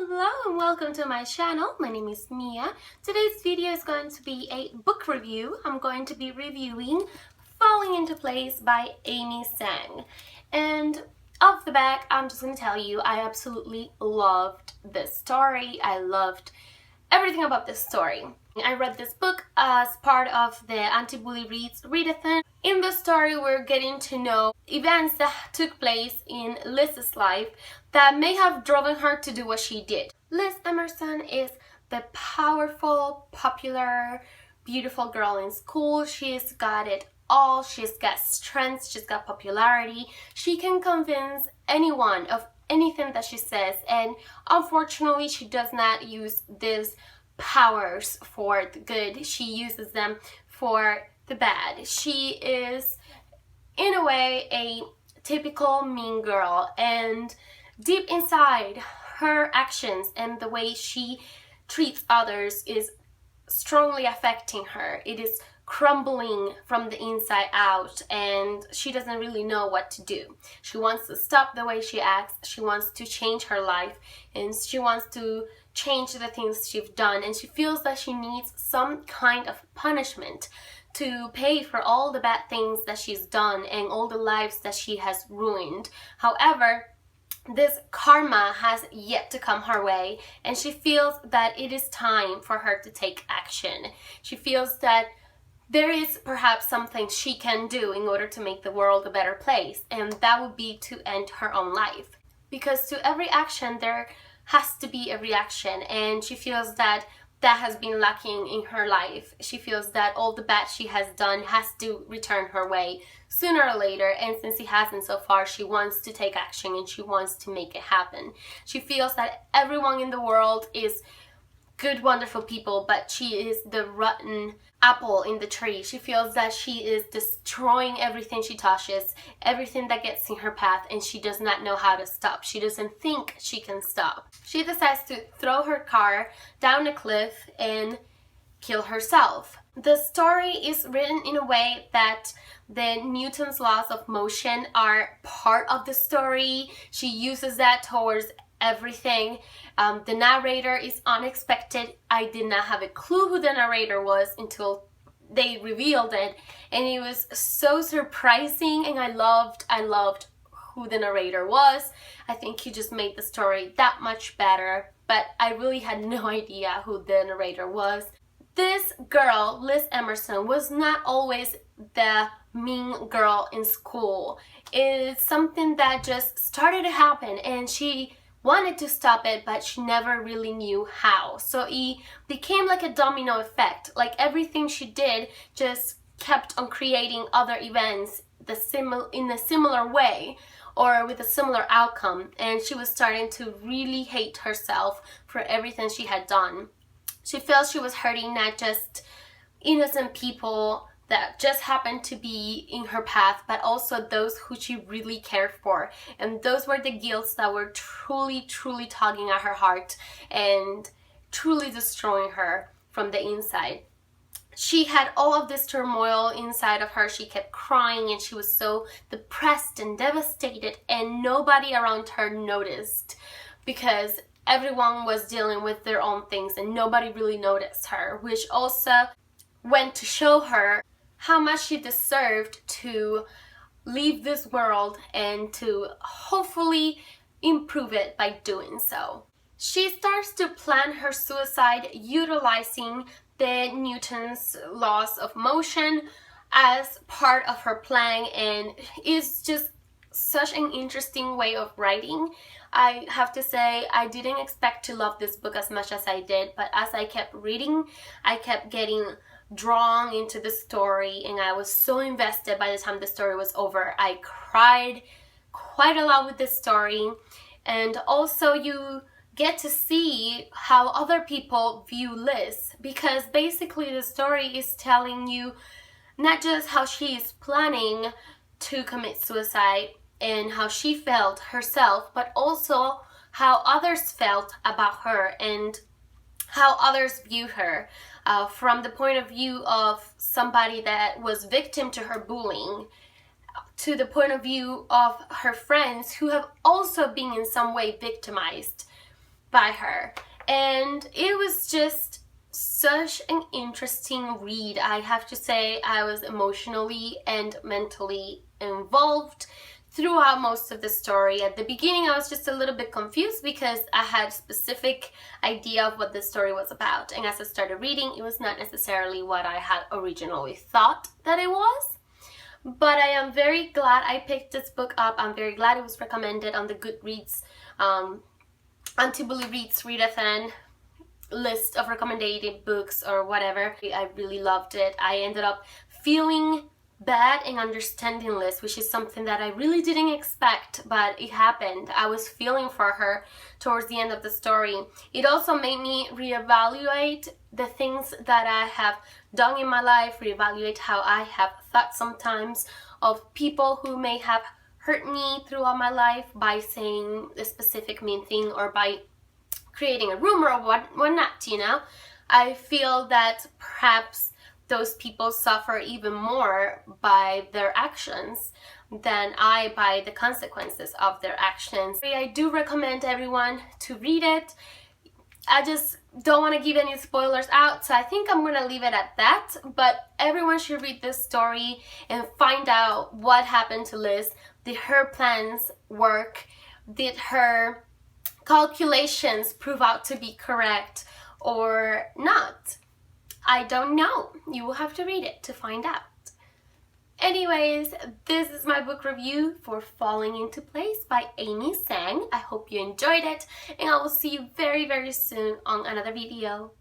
Hello and welcome to my channel. My name is Mia. Today's video is going to be a book review. I'm going to be reviewing Falling Into Place by Amy Sang. And off the bat, I'm just going to tell you I absolutely loved this story. I loved everything about this story. I read this book as part of the Anti-Bully Reads Readathon. In the story, we're getting to know events that took place in Liz's life that may have driven her to do what she did. Liz Emerson is the powerful, popular, beautiful girl in school. She's got it all. She's got strength. She's got popularity. She can convince anyone of anything that she says, and unfortunately, she does not use these powers for the good. She uses them for the bad. She is, in a way, a typical mean girl, and deep inside, her actions and the way she treats others is strongly affecting her. It is crumbling from the inside out, and she doesn't really know what to do. She wants to stop the way she acts. She wants to change her life, and she wants to change the things she's done, and she feels that she needs some kind of punishment to pay for all the bad things that she's done and all the lives that she has ruined. However, this karma has yet to come her way, and she feels that it is time for her to take action. She feels that there is perhaps something she can do in order to make the world a better place, and that would be to end her own life. Because to every action there has to be a reaction, and she feels that that has been lacking in her life. She feels that all the bad she has done has to return her way sooner or later, and since it hasn't so far, she wants to take action and she wants to make it happen. She feels that everyone in the world is good, wonderful people, but she is the rotten apple in the tree. She feels that she is destroying everything she touches, everything that gets in her path, and she does not know how to stop. She doesn't think she can stop. She decides to throw her car down a cliff and kill herself. The story is written in a way that the Newton's laws of motion are part of the story. She uses that towards everything. The narrator is unexpected. I did not have a clue who the narrator was until they revealed it, and it was so surprising, and I loved who the narrator was. I think he just made the story that much better, but I really had no idea who the narrator was. This girl, Liz Emerson, was not always the mean girl in school. It's something that just started to happen, and she wanted to stop it, but she never really knew how. So it became like a domino effect. Like everything she did just kept on creating other events in a similar way or with a similar outcome. And she was starting to really hate herself for everything she had done. She felt she was hurting not just innocent people that just happened to be in her path, but also those who she really cared for. And those were the guilts that were truly tugging at her heart and truly destroying her from the inside. She had all of this turmoil inside of her. She kept crying, and she was so depressed and devastated, and nobody around her noticed because everyone was dealing with their own things and nobody really noticed her, which also went to show her how much she deserved to leave this world and to hopefully improve it by doing so. She starts to plan her suicide utilizing the Newton's laws of motion as part of her plan, and it's just such an interesting way of writing. I have to say, I didn't expect to love this book as much as I did, but as I kept reading, I kept getting drawn into the story, and I was so invested by the time the story was over. I cried quite a lot with this story, and also you get to see how other people view Liz, because basically the story is telling you not just how she is planning to commit suicide and how she felt herself, but also how others felt about her and how others view her from the point of view of somebody that was victim to her bullying, to the point of view of her friends who have also been in some way victimized by her, and it was just such an interesting read. I have to say, I was emotionally and mentally involved throughout most of the story. At the beginning, I was just a little bit confused because I had a specific idea of what the story was about, and as I started reading, it was not necessarily what I had originally thought that it was. But I am very glad I picked this book up. I'm very glad it was recommended on the Goodreads Auntie Bully Reads Readathon list of recommended books or whatever. I really loved it. I ended up feeling bad and understanding Liz, which is something that I really didn't expect, but it happened. I was feeling for her towards the end of the story. It also made me reevaluate the things that I have done in my life, reevaluate how I have thought sometimes of people who may have hurt me throughout my life by saying a specific mean thing or by creating a rumor or whatnot, you know. I feel that perhaps those people suffer even more by their actions than I by the consequences of their actions. I do recommend everyone to read it. I just don't want to give any spoilers out, so I think I'm going to leave it at that. But everyone should read this story and find out what happened to Liz. Did her plans work? Did her calculations prove out to be correct or not? I don't know. You will have to read it to find out. Anyways, this is my book review for Falling into Place by Amy Sang. I hope you enjoyed it, and I will see you very, very soon on another video.